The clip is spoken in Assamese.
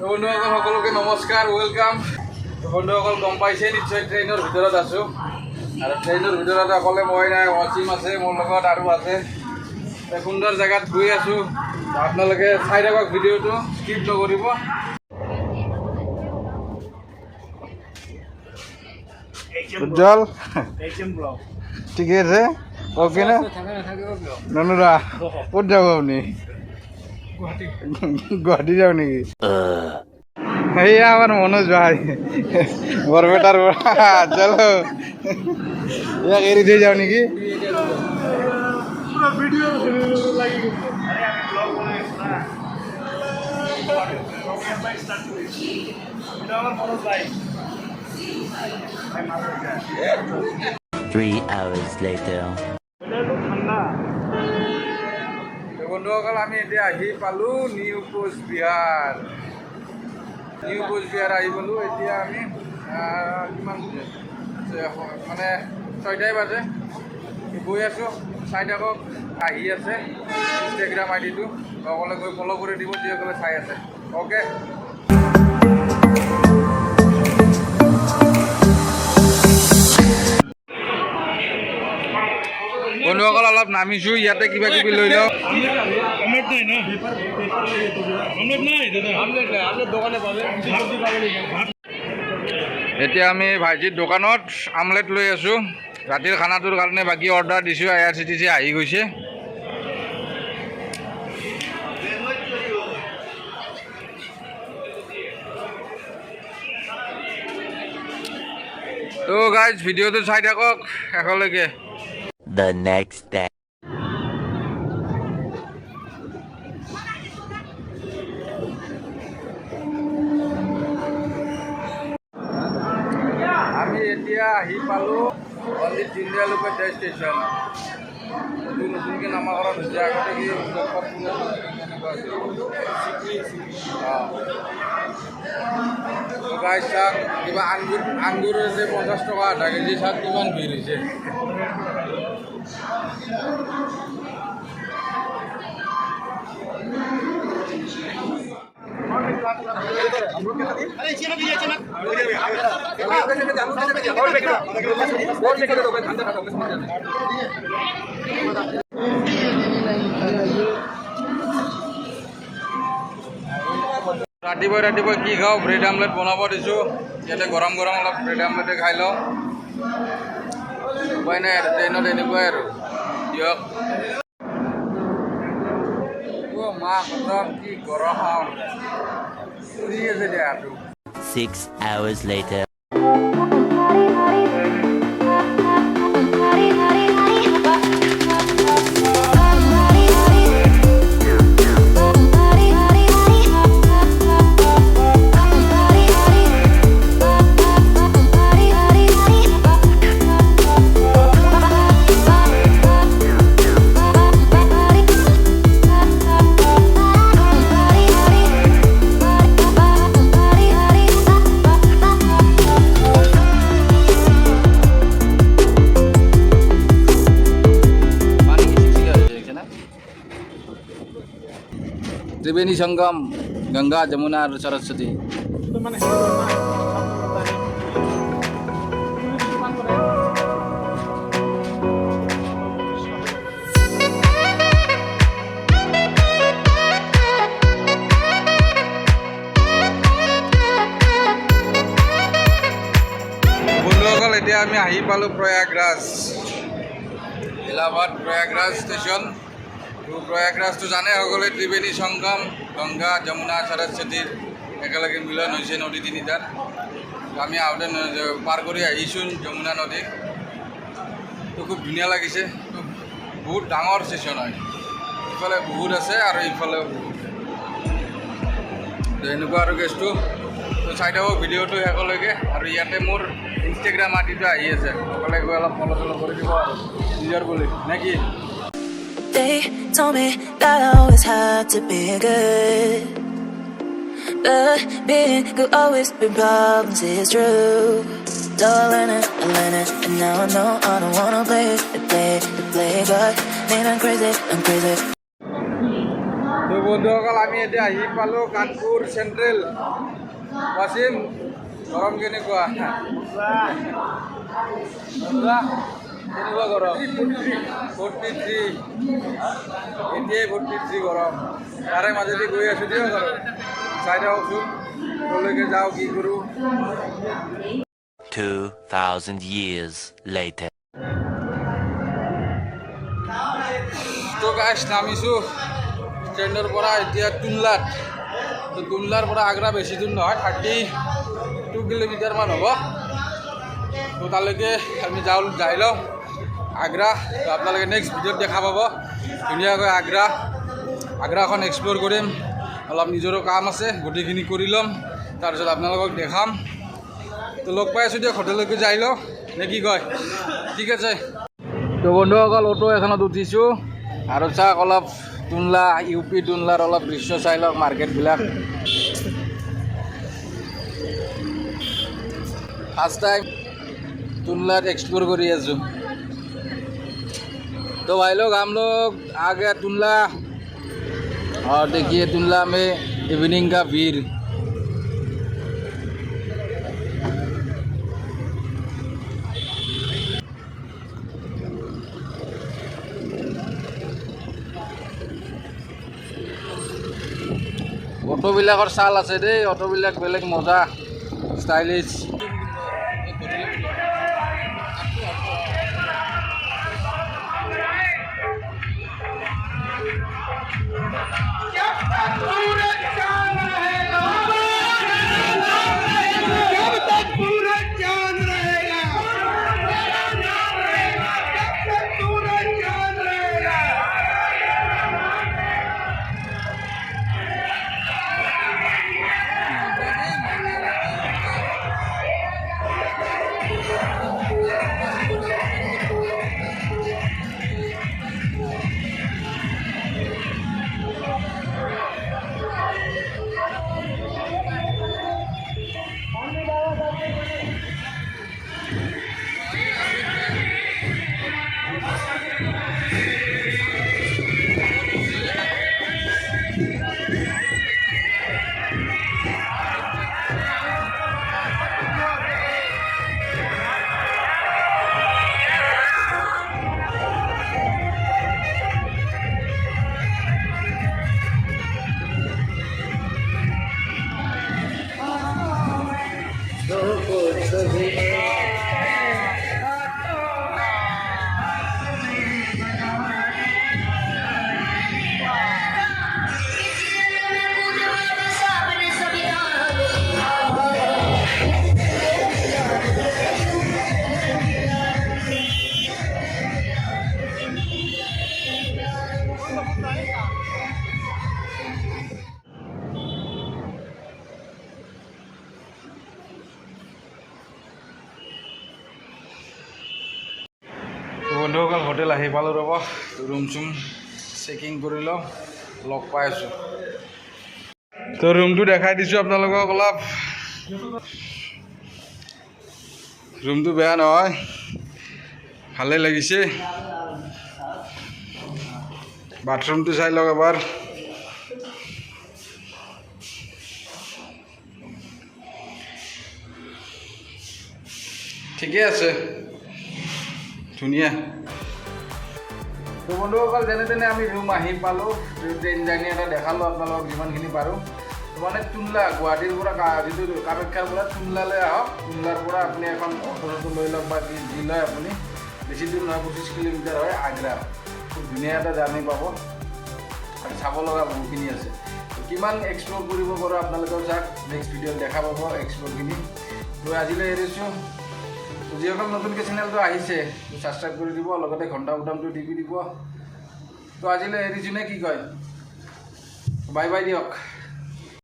বন্ধুসকল সকলোকে নমস্কাৰ ওয়েলকাম বন্ধুসকল গম পাইছে নিশ্চয় ট্ৰেইনৰ ভিতৰত আছোঁ আৰু ট্ৰেইনৰ ভিতৰত অকলে মই নাই অসীম আছে মোৰ লগত আৰু আছে সুন্দৰ জেগাত গৈ আছোঁ আপোনালোকে চাই থাকক ভিডিঅ'টো স্কিপ নকৰিব উজ্জ্বল ঠিকে আছে ওকে না ননুৰা ক'ত যাব আপুনি গুৱাহাটী যাও নেকি এইয়া আমাৰ মনোজ ভাই বৰপেটাৰ চলো ইয়াক এৰি দিয়ে যাও নেকি Three hours later. বন্ধুসকল আমি এতিয়া আহি পালোঁ নিউ কোচবিহাৰ আহি পালোঁ এতিয়া আমি কিমান মানে 6টাই বাজে গৈ আছোঁ চাই থাকক আহি আছে ইনষ্টাগ্ৰাম আইডিটো সকলোৱে গৈ ফ'ল' কৰি দিব যিসকলে চাই আছে অ'কে বন্ধুসকল অলপ নামিছোঁ ইয়াতে কিবা কিবি লৈ লওঁ এতিয়া আমি ভাইটিৰ দোকানত আমলেট লৈ আছোঁ ৰাতিৰ খানাটোৰ কাৰণে বাকী অৰ্ডাৰ দিছোঁ IRCTC আহি গৈছে তো গাইজ ভিডিঅ'টো চাই থাকক শেষলৈকে The next day. আমি এতিয়া আহি পালোঁ পণ্ডিত দীনদয়াল উপাধ্যায় ষ্টেচন নতুনকৈ নামাকৰণ হৈছে আগতে কি গাইজ চাওক কিবা আঙ্গুৰ হৈছে 50 টকা আধা কেজি চাওক কিমান ভিৰ হৈছে ৰাতিপুৱাই কি খাওঁ ব্ৰেড আমলেট বনাব দিছোঁ ইয়াতে গৰম অলপ ব্ৰেড আমলেটে খাই লওঁ উপায় নাই আৰু ট্ৰেইনত এনেকুৱাই আৰু দিয়ক মা কদম কি গৰম ফুৰি আছে দেহাটো 6 hours later. त्रिवेणी संगम गंगा जमुना और सरस्वती বন্ধুসকল এতিয়া আমি আহি পালোঁ প্ৰয়াগৰাজ ইলাহাবাদ প্ৰয়াগৰাজ ষ্টেচন প্ৰয়াগৰাজটো জানে সকলোৱে ত্ৰিবেণী সংগম গংগা যমুনা সৰস্বতীৰ একেলগে মিলন হৈছে নদী তিনিটাৰ আমি আহোঁতে পাৰ কৰি আহিছোঁ যমুনা নদী তো খুব ধুনীয়া লাগিছে বহুত ডাঙৰ ষ্টেচন হয় ইফালে বহুত আছে আৰু ইফালেও বহুত এনেকুৱা আৰু কেছটো তো চাই থাকক ভিডিঅ'টো শেষলৈকে আৰু ইয়াতে মোৰ ইনষ্টাগ্ৰাম আইডিটো আহি আছে সকলোৱে গৈ অলপ ফ'ল' কৰি দিব আৰু নিজৰ বুলি নে কি They told me that I always had to be good, but being good always bring problems, it's true. So I learned it, and now I know I don't wanna play, but man, I'm crazy. তো বন্ধুসকল আমি এতিয়া আহি পালোঁ কানপুৰ চেণ্ট্ৰেল। ৱাচিম গৰম কেনেকুৱা? কেনেকুৱা গৰম? 43 এতিয়াই 43 গৰম। তাৰে মাজেদি গৈ আছোঁ দিয়ক আৰু চাই দিয়কচোন কলৈকে যাওঁ কি কৰোঁ। 2000 years later. তো গাইছ নামিছোঁ ট্ৰেইনৰ পৰা এতিয়া টুনলাত। তো টুনলাৰ পৰা আগ্ৰা বেছি দূৰ নহয়, 32 কিলোমিটাৰমান হ'ব। তো তালৈকে আমি যাই লওঁ আগ্ৰা। তো আপোনালোকে নেক্সট ভিডিঅ'ত দেখা পাব ধুনীয়াকৈ আগ্ৰাখন এক্সপ্ল'ৰ কৰিম। অলপ নিজৰো কাম আছে, গোটেইখিনি কৰি ল'ম, তাৰপিছত আপোনালোকক দেখাম। তো লগ পাই আছোঁ দিয়ক, হোটেললৈকে যাই লওঁ নে কি কয়? ঠিক আছে। তো বন্ধুসকল অটো এখনত উঠিছোঁ আৰু চাওক অলপ টুনলা ইউ পি টুনলাৰ অলপ দৃশ্য চাই লওক, মাৰ্কেটবিলাক। ফাৰ্ষ্ট টাইম टुनलात एक्सप्लोर करी आसो। तो भाई लोग हम लोग आ गया टुनला और देखिए टुनला में इवनिंग का भीड़। অটোবিলাকৰ চাল আছে দেই, অটোবিলাক বেলেগ মজা, ষ্টাইলিছ। বন্ধুসকল হোটেল আহি পালোঁ ৰ'ব। ৰুম চুম চেকিং কৰি লওঁ, লগ পাই আছোঁ। তো ৰুমটো দেখাই দিছোঁ আপোনালোকক অলপ। ৰুমটো বেয়া নহয়, ভালে লাগিছে। বাথৰুমটো চাই লওক এবাৰ। ঠিকে আছে, ধুনীয়া। তো বন্ধুসকল যেনে তেনে আমি ৰুম আহি পালোঁ। ট্ৰেইন জাৰ্ণি এটা দেখালোঁ আপোনালোকক যিমানখিনি পাৰোঁ। মানে টুনলা গুৱাহাটীৰ পৰা যিটো কামাখ্যাৰ পৰা টুনলালৈ আহক, টুনলাৰ পৰা আপুনি এখন অটো লৈ লওক বা যি লয় আপুনি, বেছি দূৰ নহয়, 25 কিলোমিটাৰ হয় আগ্ৰা। খুব ধুনীয়া এটা জাৰ্ণি পাব আৰু চাব লগা বহুখিনি আছে। কিমান এক্সপ্ল'ৰ কৰিব পাৰোঁ আপোনালোকেও চাওক, নেক্সট ভিডিঅ'ত দেখা পাব এক্সপ্ল'ৰখিনি। তো আজিলৈ এৰিছোঁ। যিসকল নতুনকৈ চেনেলটো আহিছে ছাবস্ক্ৰাইব কৰি দিব, লগতে ঘণ্টা বুটামটো টিপি দিব। তো আজিলৈ এৰিছোঁ নে কি কয়? বাই বাই দিয়ক।